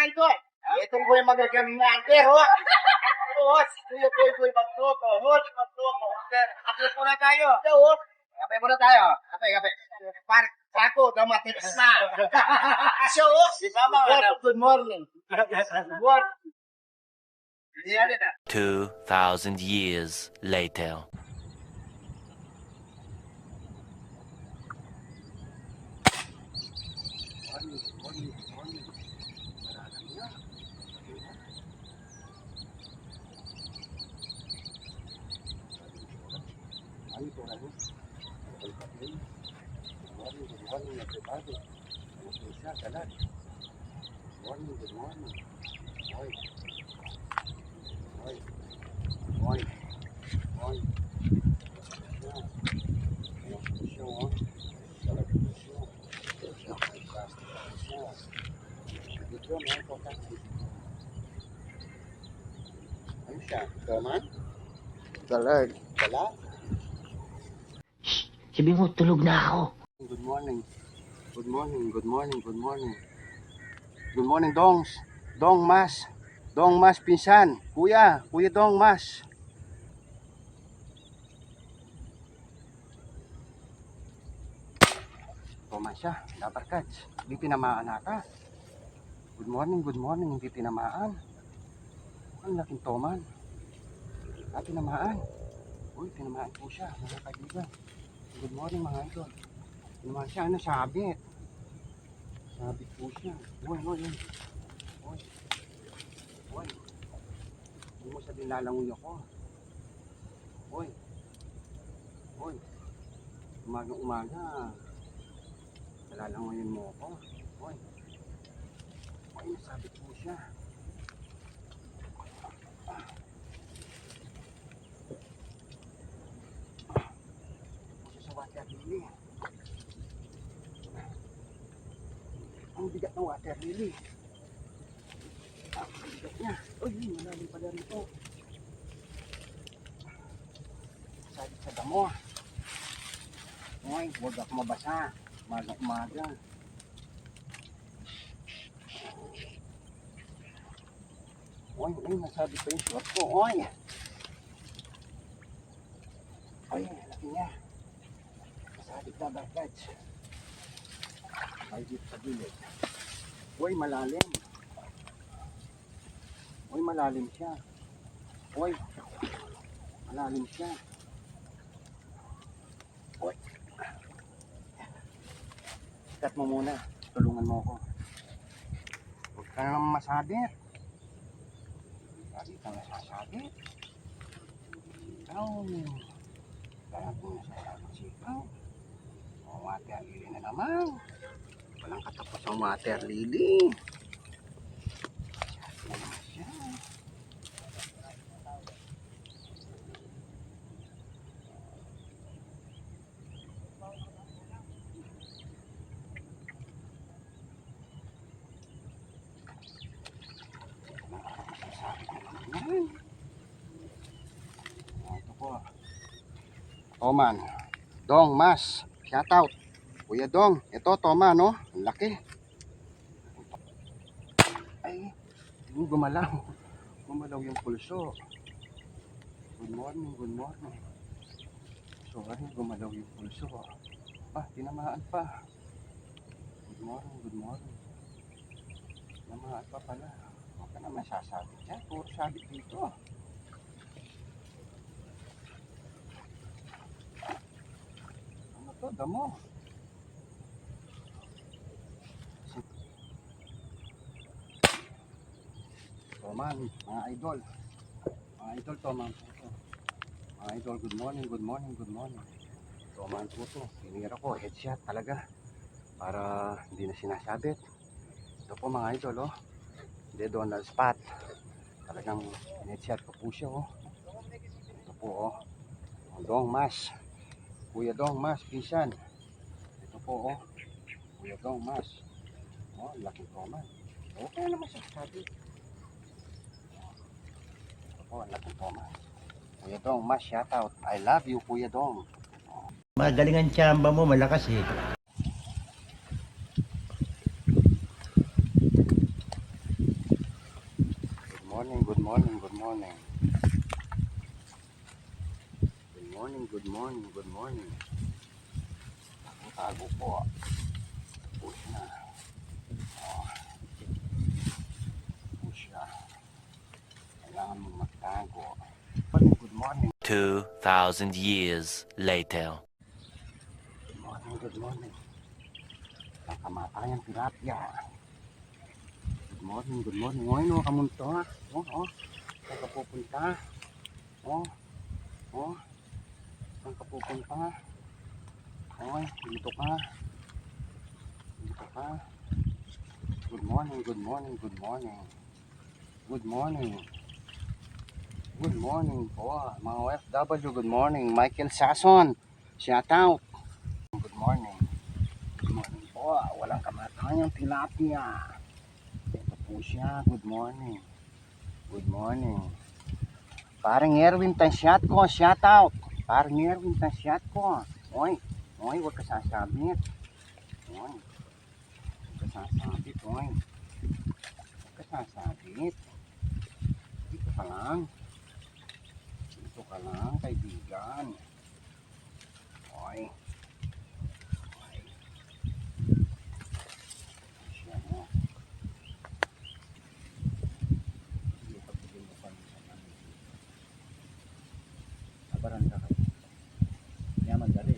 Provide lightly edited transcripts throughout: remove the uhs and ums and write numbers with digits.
idol. Itong ko yung magagamit pero Kuya magtuto. Kape muna tayo. Kape muna tayo. Kape. Sako, damatips na. So, good morning. What? 2,000 years later. Toman? Dalag. Wala? Sabi mo, tulog na ako. Good morning, Dongs. Dong Mas, pinsan. Kuya Dong Mas. Toman siya, dabarkats. Hindi tinamaan ata. Good morning, hindi tinamaan. Ang laking toman. Tinamaan. Uy, tinamaan po siya, mga kaibigan. Good morning, mga idol. Tinamaan siya, sabit. Sabit po siya. Uy. Hindi mo sabihin lalangoy ako. Uy. Umaga. Lalangoyin mo ako. Uy, nasabit po siya. Sa water lily. Ang bigat ng water lily. Ang bigat niya. Uy, malalim pala rito. Sabit sa damo. Uy, huwag ako mabasa. Umaga. Uy, nasabit pa yung short ko. Uy, laki niya. Nasabit na bagaj. Ay, dito sa gilid. Uy, malalim. Malalim siya. Sikat mo muna. Tulungan mo ako. Huwag ka naman masabit. Lagi kang nasasabit. Ikaw. Lagi nasasabit si ikaw. Water lily na naman. Walang katapos ang water lily. Ito po. Toman. Dong Mas. Shout out. Kuya Dong. Ito Toman, no? Ang laki. Ay. Gumalaw. Gumalaw yung pulso. Good morning. Sorry, gumalaw yung pulso. Tinamaan pa. Good morning. Tinamaan pa pala. Huwag ka naman sasabit dyan. Puro sabit dito. Ano to? Damo. Toman, mga idol. Toman po to. Mga idol, good morning. Toman po to. Pinira ko, headshot talaga. Para hindi na sinasabit. Ito po mga idol, oh. Dead on the spot. Talagang headshot ko po siya, oh. Ito po, oh. Dong Mas. Kuya Dong Mas, pinsan. Ito po, oh. Kuya Dong Mas. Oh, laking toman. Okay naman siya, sabi. Ito po, laking toman. Kuya Dong Mas, shout out. I love you, Kuya Dong. Magaling ang tsamba mo, malakas eh. good morning, good morning. Tago po. Push na. Oh. Push na. Kailangan mong magtago. Good morning. 2,000 years later. Good morning, good morning. Ang kamatayang tilapia. Good morning, good morning. O, no, kamunto ha. Saan ka pupunta? Saan ka pupunta? Oy, dito ka. Dito ka. Good morning, good morning, good morning. Good morning. Good morning po, mga OFW. Good morning. Michael Sason. Shout out. Good morning. Good morning po. Walang kamatayang tilapia. Ito po siya. Good morning. Good morning. Parang Erwin Tansyat ko. Shout out. Parang Erwin Tansyat ko. Oy, huwag ka sasabit. Oy, huwag ka sasabit. Oy, huwag ka sasabit. Dito ka lang. Dito ka lang, kaibigan. Oy. Siya mo. Hindi ka pagin mo pa sa namin. Abaran ka kayo. Yaman dali.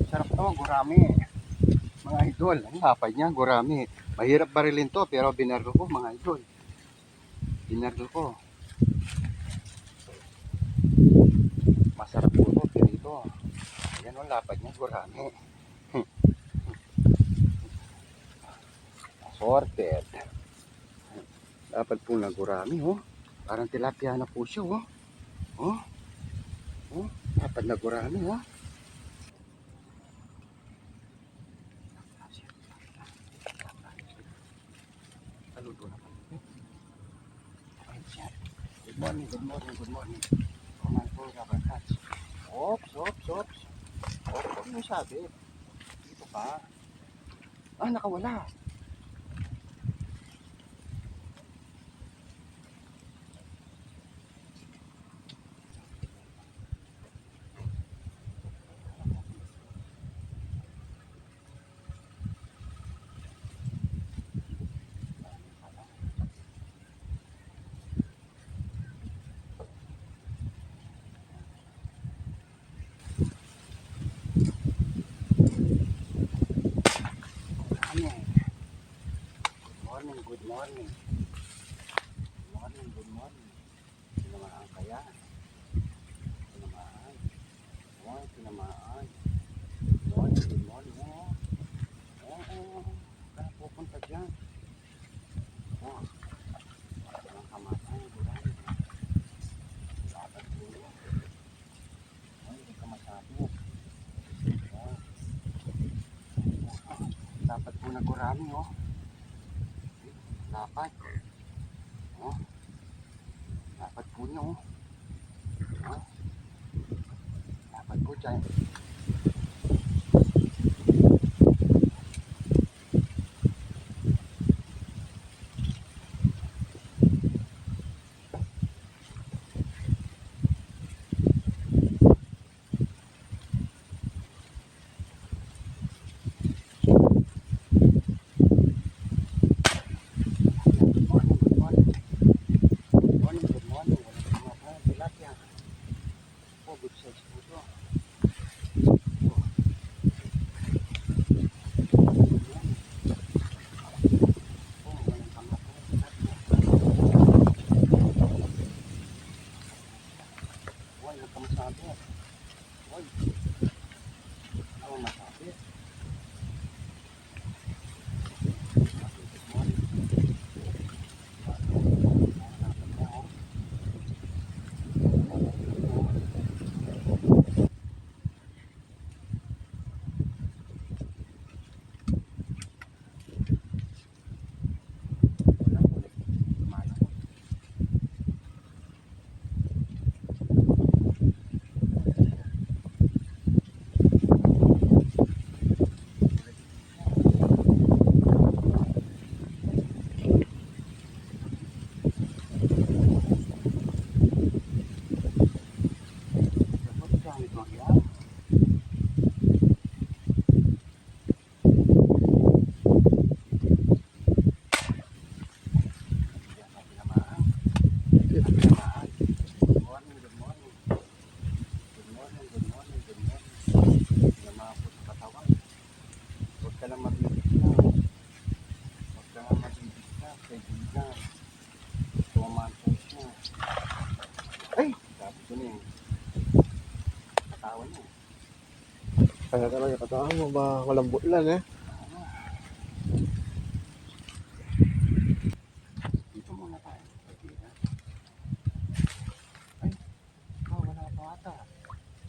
Sarap to, gurami. Mga idol, ang lapad niya, gurami. Mahirap barilin to, pero binarlo ko, mga idol. Binarlo ko. Masarap po to, pero ito. Ayan ang lapad niya, gurami. Sorted. Dapat po na gurami, oh. Parang tilapia na po siya, oh. Oh. Oh, dapat na gurami, oh. Saludo na po. Good morning, good morning, good morning. Kumain po, rubber cats. Ops. Huwag mo sabi. Dito ka. Ah, nakawala. Good morning. Good morning. Tinamaan kaya. Tinamaan. Oh, tinamaan. Good morning. Kaya pupunta dyan. Oh, ang kamatay. Gurami. Dapat po. Hindi ka masabi. Dapat po na gurami, oh. Dapat. Oh. Dapat po niyo, oh. Oh. Dapat po dyan. Good morning. Walang kumakas. Tilapia. Oh, good size po ito. Kaya talaga kataan mo ba malambot lang eh. Dito muna tayo. Pagkira. Ay, wala pa ata.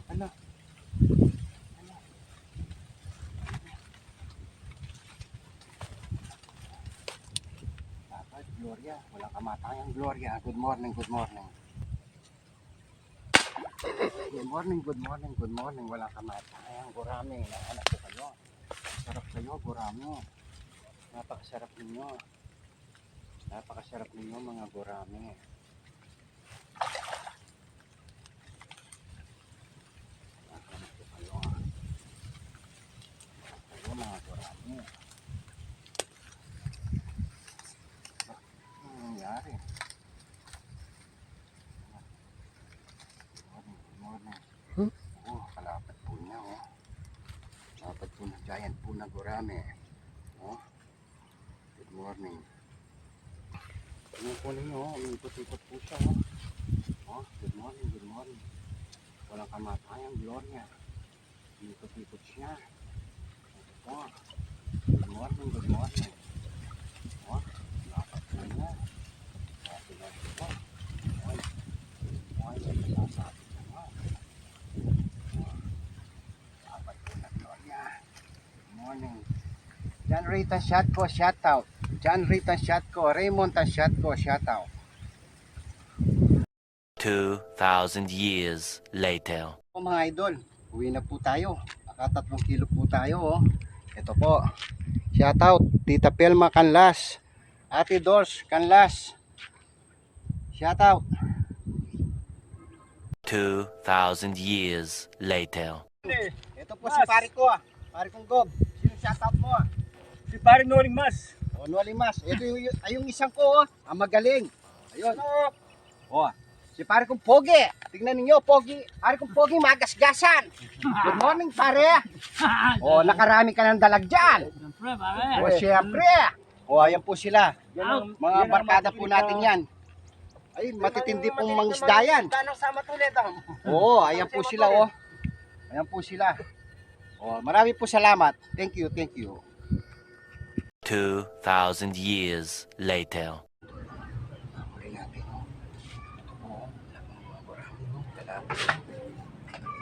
Ano? Dapat, Gloria. Walang kamatayang Gloria. Good morning, good morning. Good morning, good morning, good morning. Walang kamatayang gurami. Anak ko kayo. Sarap kayo, gurami. Napakasarap ninyo. Napakasarap ninyo mga gurami. Anak ko kayo. Kayo mga gurami. Ano nangyari? Good morning. Oh, kalapit po niya, oh. Kalapit po na giant po na gurami. Oh, good morning. Ano po ninyo, oh, umiikot-ikot po siya, oh. Oh, good morning, good morning. Walang kamatayang Gloria. Umiikot-ikot siya. Ito po. Good morning, good morning. Oh, kalapit po niya. Kalapit na ito. Oy, oy, sasapit na, oh. Kalapit po na Gloria. Good morning. John Rita shot ko, shout out. John Rita shot ko, Raymond ta shot ko, shout out. 2,000 years later. Po mga idol, uwi na po tayo. Naka 3 kilo po tayo, oh. Ito po. Shout out, Tita Pelma Canlas. Ate Dors Canlas. Shout out. 2,000 years later. Ito po si pare ko, ah. Pare kong Gob. Sino shout out mo? Si Pare Noring Mas. O, Nualimas. Ito yung isang ko, oh. Ang magaling. Ayun. Oh, si pare kong Pogi. Tingnan ninyo, Pogi. Pare kong Pogi, magasgasan. Good morning, pare. Oh, nakarami ka ng dalag dyan. Siyempre, pare. O, siyempre. O, ayan po sila. Mga barkada po natin yan. Ay, matitindi pong mangisda yan. Tanong sama tulit ah. Oo, ayan po sila, oh. Ayan po sila. Oh, marami po salamat. Thank you, thank you. 2,000 years later. Huli natin, oh. Ito po, oh. Mga gurami, oh. Lalaki.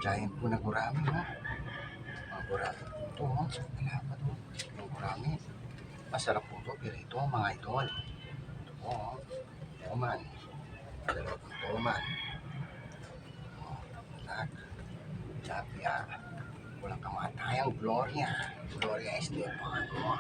Giant po na gurami, oh. Mga gurami po ito, oh. Lalapad, oh. Mga gurami. Masarap po ito, pero ito, mga idol. Ito po, oh. Toman. Dalawa pong toman. Oh, lag. Lapia. Walang kamatayang Gloria. Gloria Estefano.